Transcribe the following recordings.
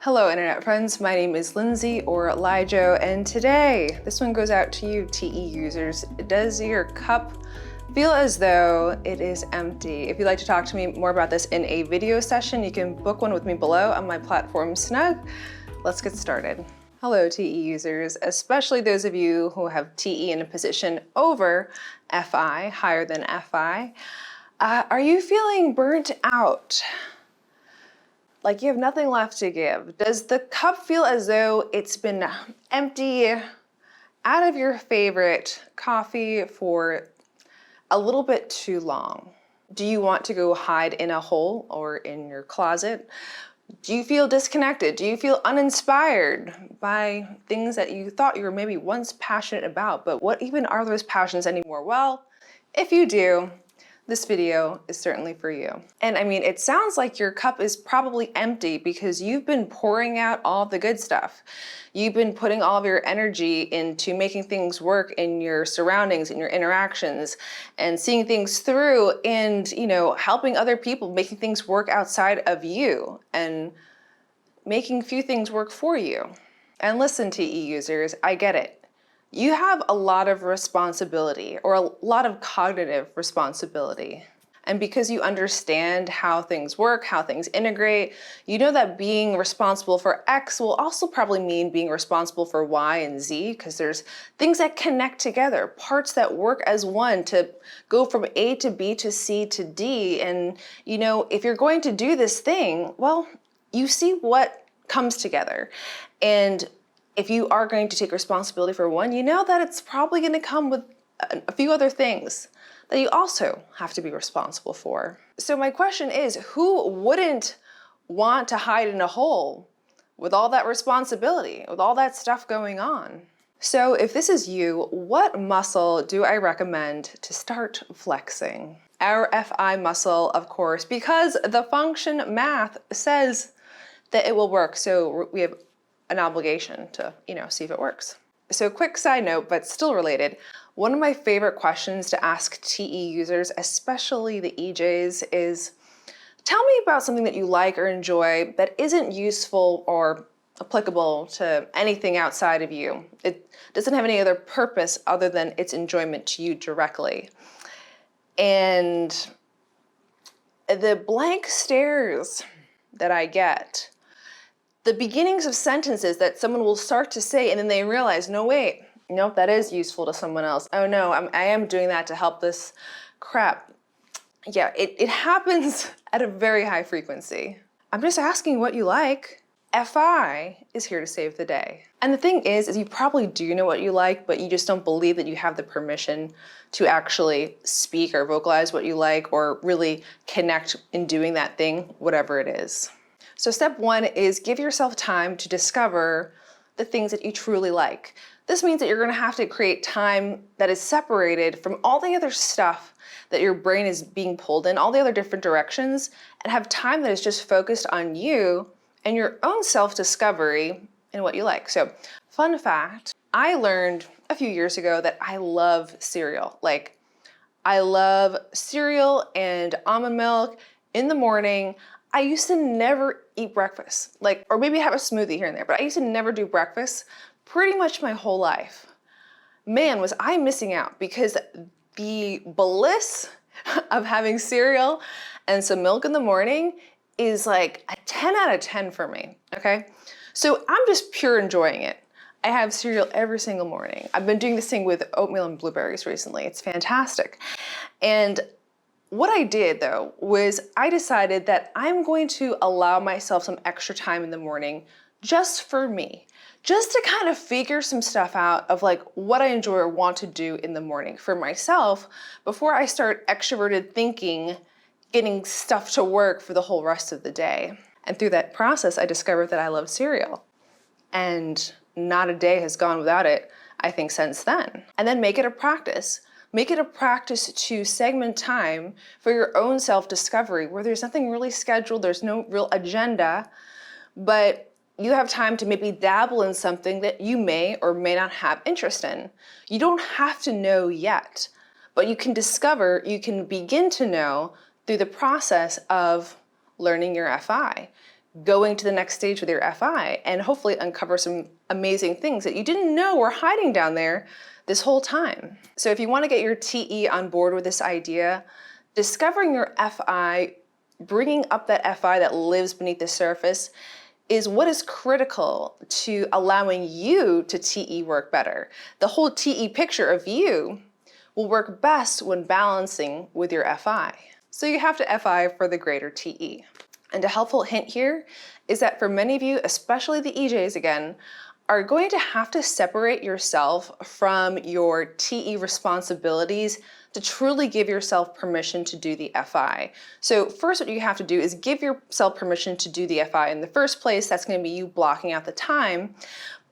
Hello internet friends, my name is Lindsay or Lijo, and today, this one goes out to you TE users. Does your cup feel as though it is empty? If you'd like to talk to me more about this in a video session, you can book one with me below on my platform Snug. Let's get started. Hello TE users, especially those of you who have TE in a position over FI, higher than FI. Are you feeling burnt out? Like you have nothing left to give? Does the cup feel as though it's been empty out of your favorite coffee for a little bit too long? Do you want to go hide in a hole or in your closet? Do you feel disconnected? Do you feel uninspired by things that you thought you were maybe once passionate about, but what even are those passions anymore? Well, if you do, this video is certainly for you. And I mean, it sounds like your cup is probably empty because you've been pouring out all the good stuff. You've been putting all of your energy into making things work in your surroundings, in your interactions, and seeing things through and, helping other people, making things work outside of you and making few things work for you. And listen, TE users, I get it. You have a lot of responsibility or a lot of cognitive responsibility. And because you understand how things work, how things integrate, you know that being responsible for X will also probably mean being responsible for Y and Z, because there's things that connect together, parts that work as one to go from A to B to C to D. And, if you're going to do this thing, well, you see what comes together. And if you are going to take responsibility for one, you know that it's probably going to come with a few other things that you also have to be responsible for. So my question is, who wouldn't want to hide in a hole with all that responsibility, with all that stuff going on? So if this is you, what muscle do I recommend to start flexing? Our FI muscle, of course, because the function math says that it will work. So we have an obligation to, see if it works. So quick side note, but still related. One of my favorite questions to ask TE users, especially the EJs, is tell me about something that you like or enjoy that isn't useful or applicable to anything outside of you. It doesn't have any other purpose other than its enjoyment to you directly. And the blank stares that I get, the beginnings of sentences that someone will start to say and then they realize, no, wait, nope, that is useful to someone else. Oh no, I am doing that to help this crap. Yeah, it happens at a very high frequency. I'm just asking what you like. FI is here to save the day. And the thing is you probably do know what you like, but you just don't believe that you have the permission to actually speak or vocalize what you like or really connect in doing that thing, whatever it is. So step one is give yourself time to discover the things that you truly like. This means that you're going to have to create time that is separated from all the other stuff that your brain is being pulled in, all the other different directions, and have time that is just focused on you and your own self-discovery and what you like. So fun fact, I learned a few years ago that I love cereal. Like, I love cereal and almond milk in the morning. I used to never eat breakfast, or maybe have a smoothie here and there, but I used to never do breakfast pretty much my whole life. Man, was I missing out, because the bliss of having cereal and some milk in the morning is like a 10 out of 10 for me, okay? So I'm just pure enjoying it. I have cereal every single morning. I've been doing this thing with oatmeal and blueberries recently. It's fantastic. And what I did though was I decided that I'm going to allow myself some extra time in the morning just for me, just to kind of figure some stuff out of what I enjoy or want to do in the morning for myself before I start extroverted thinking, getting stuff to work for the whole rest of the day. And through that process, I discovered that I love cereal. And not a day has gone without it, I think, since then. And then make it a practice. Make it a practice to segment time for your own self-discovery where there's nothing really scheduled, there's no real agenda, but you have time to maybe dabble in something that you may or may not have interest in. You don't have to know yet, but you can discover, you can begin to know through the process of learning your FI. going to the next stage with your FI and hopefully uncover some amazing things that you didn't know were hiding down there this whole time. So if you want to get your TE on board with this idea, discovering your FI, bringing up that FI that lives beneath the surface is what is critical to allowing you to TE work better. The whole TE picture of you will work best when balancing with your FI. So you have to FI for the greater TE. And a helpful hint here is that for many of you, especially the EJs again, are going to have to separate yourself from your TE responsibilities to truly give yourself permission to do the FI. So first what you have to do is give yourself permission to do the FI in the first place. That's going to be you blocking out the time.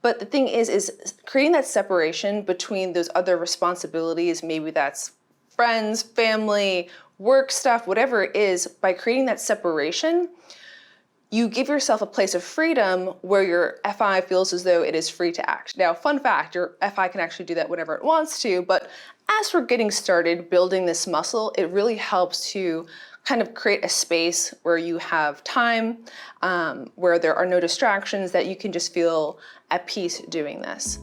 But the thing is creating that separation between those other responsibilities, maybe that's friends, family, work stuff, whatever it is, by creating that separation, you give yourself a place of freedom where your FI feels as though it is free to act. Now, fun fact, your FI can actually do that whenever it wants to, but as we're getting started building this muscle, it really helps to kind of create a space where you have time, where there are no distractions, that you can just feel at peace doing this.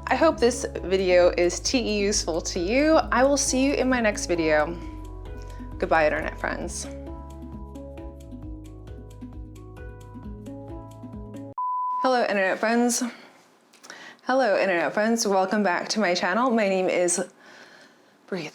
I hope this video is TE useful to you. I will see you in my next video. Goodbye, internet friends. Hello, internet friends. Hello, internet friends. Welcome back to my channel. My name is... Breathe.